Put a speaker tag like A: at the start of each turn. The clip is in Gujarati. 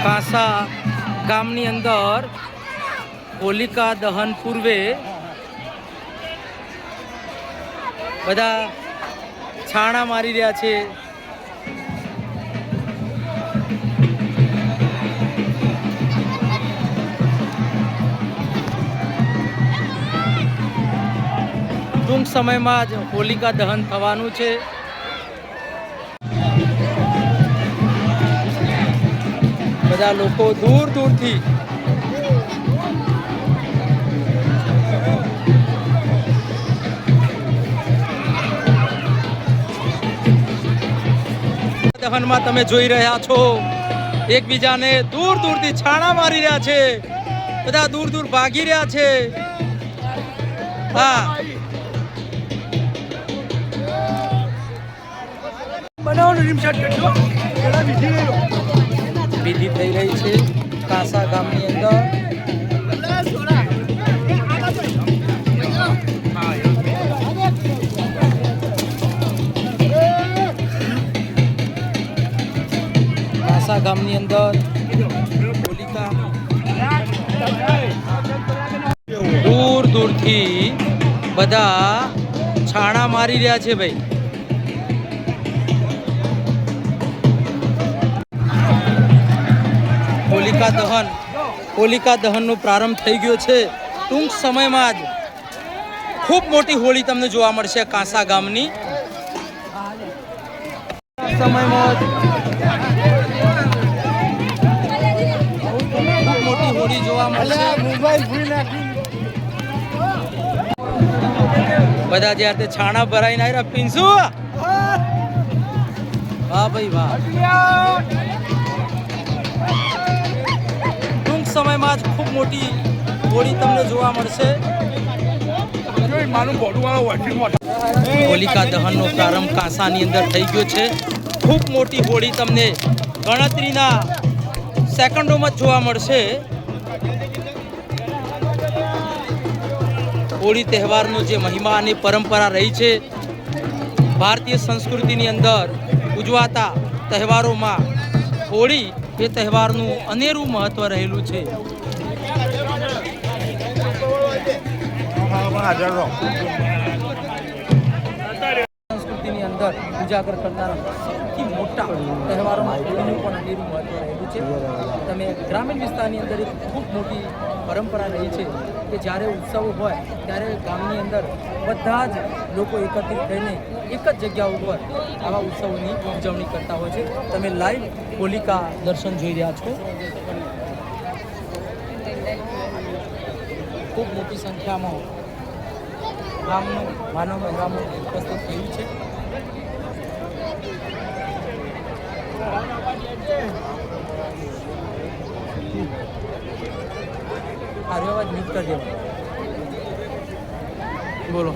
A: કાંસા ગામની અંદર હોલિકા દહન પૂર્વે બધા છાણા મારી રહ્યા છે. ટૂંક સમયમાં જ હોલિકા દહન થવાનું છે. બધા લોકો દૂર દૂરથી દહનમાં તમે જોઈ રહ્યા છો એકબીજાને દૂર દૂરથી છાણા મારી રહ્યા છે. બધા દૂર દૂર ભાગી રહ્યા છે. હા, વિધિ થઈ રહી છે કાંસા ગામની અંદર. કાંસા ગામની અંદર હોલિકા દૂર દૂરથી બધા છાણા મારી રહ્યા છે ભાઈ. હોલિકા દહનનો પ્રારંભ થઈ ગયો છે. ટૂંક સમયમાં જ ખૂબ મોટી હોળી તમને જોવા મળશે કાંસા ગામની. સમયમાં ખૂબ મોટી હોળી જોવા મળશે. બધા જ્યારે તે છાણા ભરાઈને આવ્યા પીંસુ. વાહ ભાઈ વાહ. સમયમાં જ ખૂબ મોટી હોળી તમને જોવા મળશે. હોલિકા દહનનો પ્રારંભ કાંસાની અંદર થઈ ગયો છે. ખૂબ મોટી હોળી તમને ગણતરીના સેકન્ડોમાં જ જોવા મળશે. હોળી તહેવારનો જે મહિમા અને પરંપરા રહી છે ભારતીય સંસ્કૃતિની અંદર ઉજવાતા તહેવારોમાં હોળી એ તહેવારનું અનેરું મહત્વ રહેલું છે. સંસ્કૃતિની અંદર ઉજાગર કરનારા સૌથી મોટા તહેવારોમાં હોળીનું પણ અનેરું મહત્વ રહેલું છે. તમે ગ્રામીણ વિસ્તારની અંદર એક ખૂબ મોટી પરંપરા રહી છે કે જ્યારે ઉત્સવો હોય ત્યારે ગામની અંદર બધા જ લોકો એકત્રિત થઈને એક જ જગ્યા ઉપર આવા ઉત્સવોની ઉજવણી કરતા હોય છે. તમે લાઈવ હોલિકા દર્શન જોઈ રહ્યા છો. ખૂબ મોટી સંખ્યામાં ગામનું માનવ મહિલાઓ ઉપસ્થિત થયું છે. અવાજ મ્યુટ કરી દેવો. બોલો.